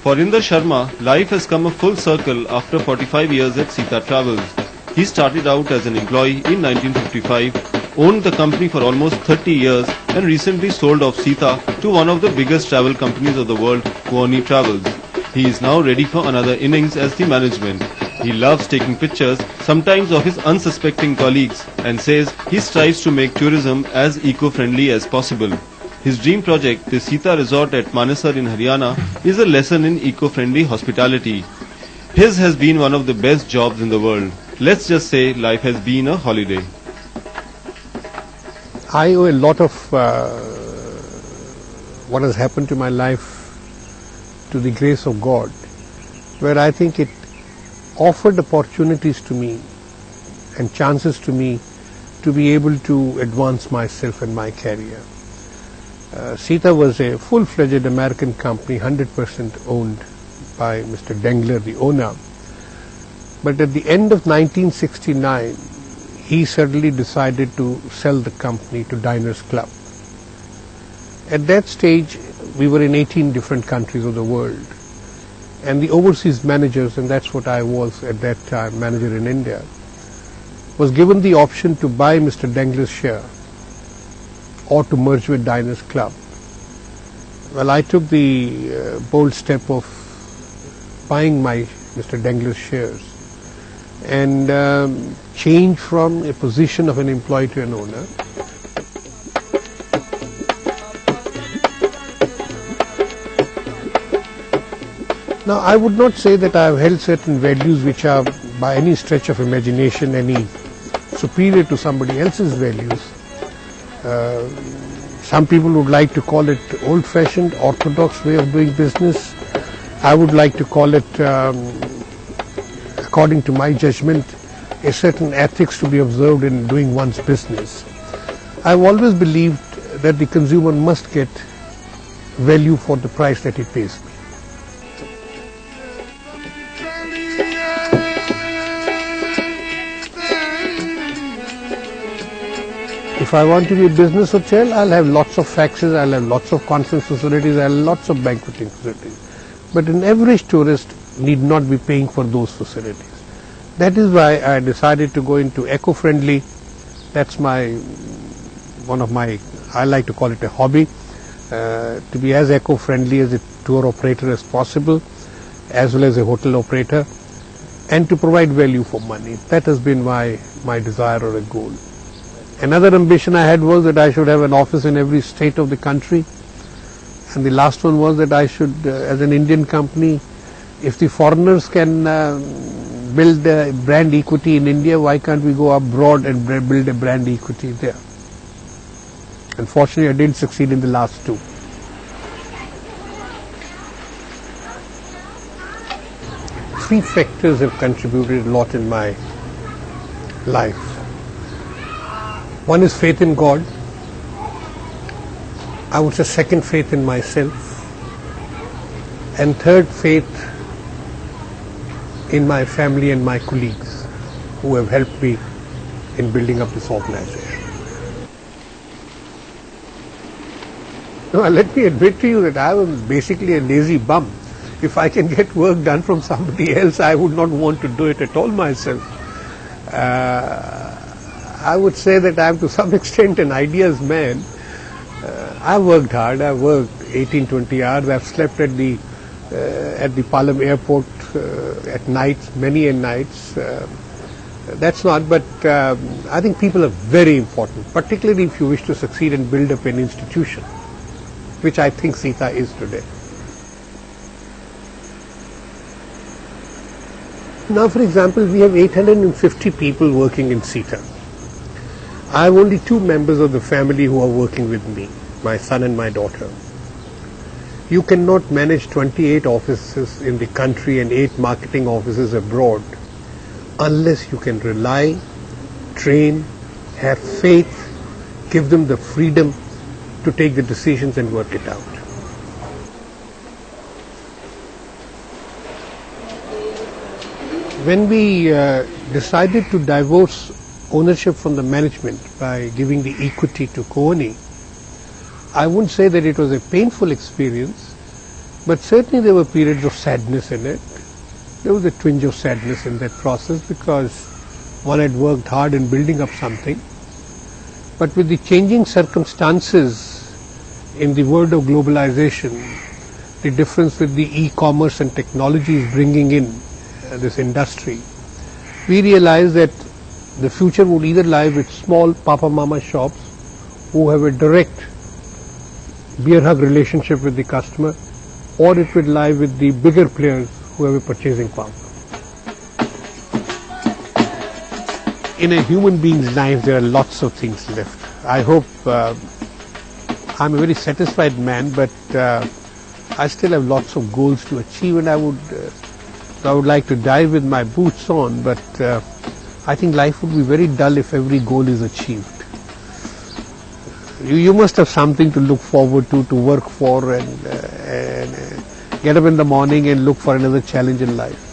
For Mr.Sharma, life has come a full circle after 45 years at Sita Travels. He started out as an employee in 1955, owned the company for almost 30 years and recently sold off Sita to one of the biggest travel companies of the world, Booali Travels. He is now ready for another innings as the management. He loves taking pictures, sometimes of his unsuspecting colleagues, and says he strives to make tourism as eco-friendly as possible. His dream project, the Sita Resort at Manesar in Haryana, is a lesson in eco-friendly hospitality. His has been one of the best jobs in the world. Let's just say life has been a holiday. I owe a lot of what has happened to my life to the grace of God, where I think it offered opportunities to me and chances to me to be able to advance myself and my career. Sita was a full-fledged American company, 100% owned by Mr. Dengler, the owner. But at the end of 1969, he suddenly decided to sell the company to Diners Club. At that stage, we were in 18 different countries of the world. And the overseas managers, and that's what I was at that time, manager in India, was given the option to buy Mr. Dengler's share or to merge with Diners Club. Well, I took the bold step of buying my Mr. Dengler's shares and change from a position of an employee to an owner. Now, I would not say that I have held certain values which are by any stretch of imagination any superior to somebody else's values. Some people would like to call it old-fashioned, orthodox way of doing business. I would like to call it, according to my judgment, a certain ethics to be observed in doing one's business. I've always believed that the consumer must get value for the price that he pays me. If I want to be a business hotel, I'll have lots of faxes, I'll have lots of conference facilities, I'll have lots of banqueting facilities. But an average tourist need not be paying for those facilities. That is why I decided to go into eco-friendly. That's one of my, I like to call it a hobby, to be as eco-friendly as a tour operator as possible, as well as a hotel operator, and to provide value for money. That has been my desire or a goal. Another ambition I had was that I should have an office in every state of the country. And the last one was that I should, as an Indian company, if the foreigners can build a brand equity in India, why can't we go abroad and build a brand equity there? Unfortunately, I didn't succeed in the last two. Three factors have contributed a lot in my life. One is faith in God. I would say second, faith in myself. And third, faith in my family and my colleagues who have helped me in building up this organization. Now, let me admit to you that I am basically a lazy bum. If I can get work done from somebody else, I would not want to do it at all myself. I would say that I am to some extent an ideas man. I worked hard. I worked 18-20 hours. I've slept at the Palam airport at nights, many nights. That's not, but I think people are very important, particularly if you wish to succeed and build up an institution, which I think Sita is today. Now, for example, we have 850 people working in Sita. I have only 2 members of the family who are working with me, my son and my daughter. You cannot manage 28 offices in the country and 8 marketing offices abroad unless you can rely, train, have faith, give them the freedom to take the decisions and work it out. When we decided to divorce ownership from the management by giving the equity to Kohani, I wouldn't say that it was a painful experience, But certainly there were periods of sadness in it. There was a twinge of sadness in that process because one had worked hard in building up something. But with the changing circumstances in the world of globalization, the difference with the e-commerce and technology is bringing in this industry, we realize that the future would either lie with small Papa Mama shops who have a direct beer hug relationship with the customer, or it would lie with the bigger players who have a purchasing power. In a human being's life, there are lots of things left. I hope I'm a very satisfied man, but I still have lots of goals to achieve, and I would like to die with my boots on, but I think life would be very dull if every goal is achieved. You must have something to look forward to work for, and get up in the morning and look for another challenge in life.